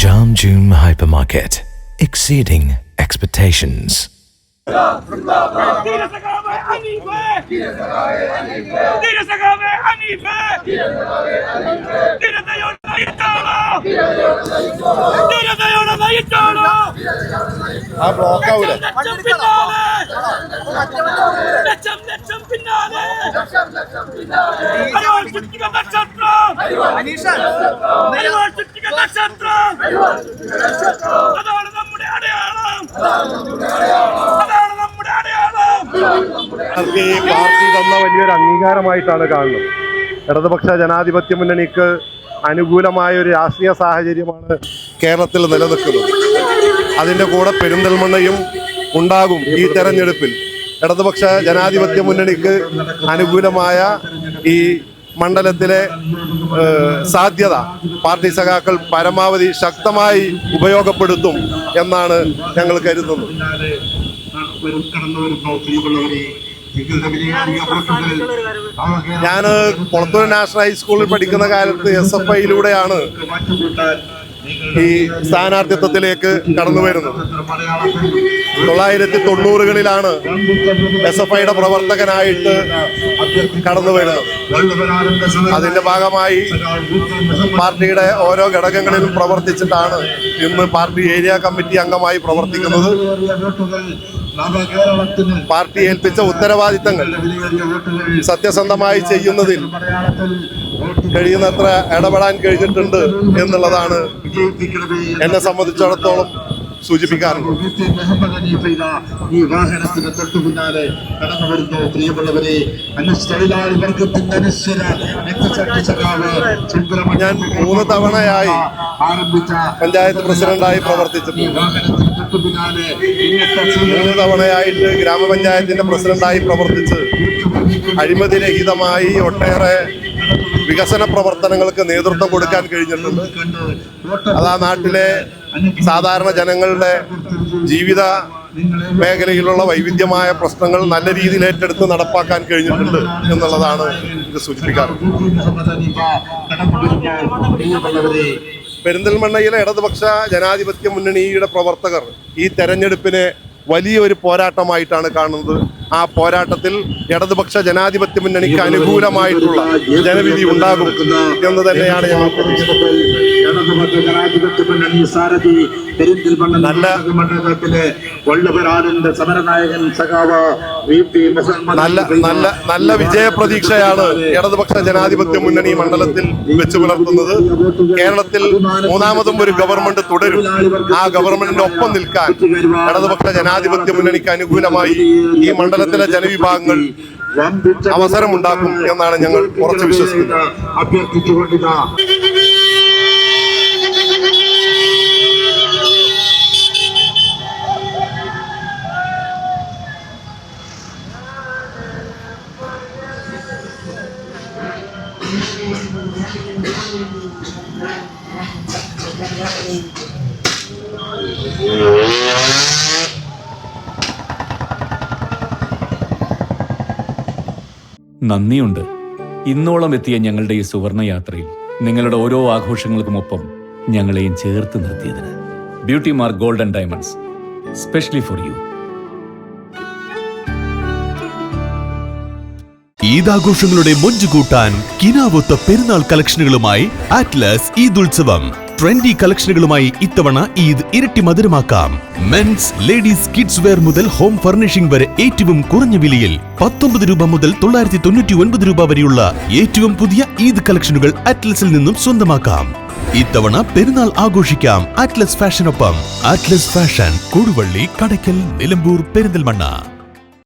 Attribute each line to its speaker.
Speaker 1: Jamjoom Hypermarket, exceeding expectations.
Speaker 2: ആ block ആവൂലേ? ഈ പാർട്ടി തന്ന വലിയൊരു അംഗീകാരമായിട്ടാണ് കാണുന്നത്. ഇടതുപക്ഷ ജനാധിപത്യ മുന്നണിക്ക് അനുകൂലമായ ഒരു രാഷ്ട്രീയ സാഹചര്യമാണ് കേരളത്തിൽ നിലനിൽക്കുന്നത്. അതിൻ്റെ കൂടെ പെരിന്തൽമണ്ണയും ഉണ്ടാകും. ഈ തെരഞ്ഞെടുപ്പിൽ ഇടതുപക്ഷ ജനാധിപത്യ മുന്നണിക്ക് അനുകൂലമായ ഈ മണ്ഡലത്തിലെ സാധ്യത പാർട്ടി സഖാക്കൾ പരമാവധി ശക്തമായി ഉപയോഗപ്പെടുത്തും എന്നാണ് ഞങ്ങൾ കരുതുന്നത്. ഞാൻ കൊളത്തൂർ നാഷണൽ ഹൈസ്കൂളിൽ പഠിക്കുന്ന കാലത്ത് SFIയിലൂടെയാണ് ഈ സ്ഥാനാർത്ഥിത്വത്തിലേക്ക് കടന്നു വരുന്നത്. 1990കളിലാണ് SFIയുടെ പ്രവർത്തകനായിട്ട് കടന്നു വരുന്നത്. അതിന്റെ ഭാഗമായി പാർട്ടിയുടെ ഓരോ ഘടകങ്ങളിലും പ്രവർത്തിച്ചിട്ടാണ് ഇന്ന് പാർട്ടി ഏരിയ കമ്മിറ്റി അംഗമായി പ്രവർത്തിക്കുന്നത്. പാർട്ടി ഏൽപ്പിച്ച ഉത്തരവാദിത്തങ്ങൾ സത്യസന്ധമായി ചെയ്യുന്നതിൽ കഴിയുന്നത്ര ഇടപെടാൻ കഴിഞ്ഞിട്ടുണ്ട് എന്നുള്ളതാണ് എന്നെ സംബന്ധിച്ചിടത്തോളം സൂചിപ്പിക്കാറുണ്ട്.
Speaker 3: ഈ വാഹനത്തിന് തൊട്ടു പിന്നാലെ കടന്നു വരുന്നു. പ്രിയമുള്ളവരെ,
Speaker 2: ഞാൻ 3 തവണയായി പഞ്ചായത്ത് പ്രസിഡന്റായി പ്രവർത്തിച്ചിട്ടുണ്ട്. 3 തവണയായിട്ട് ഗ്രാമപഞ്ചായത്തിന്റെ പ്രസിഡന്റായി പ്രവർത്തിച്ച് അഴിമതിരഹിതമായി ഒട്ടേറെ വികസന പ്രവർത്തനങ്ങൾക്ക് നേതൃത്വം കൊടുക്കാൻ കഴിഞ്ഞിട്ടുണ്ട്. അത് ആ നാട്ടിലെ സാധാരണ ജനങ്ങളുടെ ജീവിത മേഖലയിലുള്ള വൈവിധ്യമായ പ്രശ്നങ്ങൾ നല്ല രീതിയിൽ ഏറ്റെടുത്ത് നടപ്പാക്കാൻ കഴിഞ്ഞിട്ടുണ്ട് എന്നുള്ളതാണ് ഇത് സൂചിപ്പിക്കാറ്. പെരിന്തൽമണ്ണയിലെ ഇടതുപക്ഷ ജനാധിപത്യ മുന്നണിയുടെ പ്രവർത്തകർ ഈ തെരഞ്ഞെടുപ്പിനെ വലിയൊരു പോരാട്ടമായിട്ടാണ് കാണുന്നത്. ആ പോരാട്ടത്തിൽ ഇടതുപക്ഷ ജനാധിപത്യ മുന്നണിക്ക് അനുകൂലമായിട്ടുള്ള ജനവിധി ഉണ്ടാകും എന്ന് തന്നെയാണ് ഞങ്ങൾ പ്രതീക്ഷിക്കുന്നത്. നല്ല വിജയപ്രതീക്ഷയാണ് ഇടതുപക്ഷ ജനാധിപത്യ മുന്നണി മണ്ഡലത്തിൽ വെച്ചു പുലർത്തുന്നത്. കേരളത്തിൽ 3ാമതും ഒരു ഗവൺമെന്റ് തുടരും. ആ ഗവൺമെന്റിന്റെ ഒപ്പം നിൽക്കാൻ ഇടതുപക്ഷ ജനാധിപത്യ മുന്നണിക്ക് അനുകൂലമായി ഈ മണ്ഡലത്തിലെ ജനവിഭാഗങ്ങൾ അവസരമുണ്ടാക്കും എന്നാണ് ഞങ്ങൾ ഉറച്ചു വിശ്വസിക്കുന്നത്.
Speaker 4: നന്ദിയുണ്ട്. ഇന്നോളം എത്തിയ ഞങ്ങളുടെ ഈ സുവർണ യാത്രയിൽ നിങ്ങളുടെ ഓരോ ആഘോഷങ്ങൾക്കുമൊപ്പം ഞങ്ങളെയും ചേർത്ത് നിർത്തിയതിന്. Beauty mark gold and diamonds, specially for you.
Speaker 5: ഈദാഘോഷങ്ങളുടെ മൊഞ്ചു കൂട്ടാൻ കിനാവൊത്ത പെരുന്നാൾ കളക്ഷനുകളുമായി അറ്റ്ലസ് ഈദ് ഉത്സവം. ട്രെൻഡി കളക്ഷനുകളുമായി ഇത്തവണ ഈദ് ഇരട്ടി മധുരമാക്കാം. മെൻസ്, ലേഡീസ്, കിഡ്സ് വെയർ മുതൽ ഹോം ഫർണിഷിംഗ് വരെ ഏറ്റവും കുറഞ്ഞ വിലയിൽ 19 രൂപ മുതൽ 999 രൂപ വരെയുള്ള ഏറ്റവും പുതിയ ഈദ് കളക്ഷനുകൾ അറ്റ്ലസിൽ നിന്നും സ്വന്തമാക്കാം. ഇത്തവണ പെരുന്നാൾ ആഘോഷിക്കാം അറ്റ്ലസ് ഫാഷനൊപ്പം. Atlas fashion, Koduvally, Kadakkal, Nilambur, Perinthalmanna.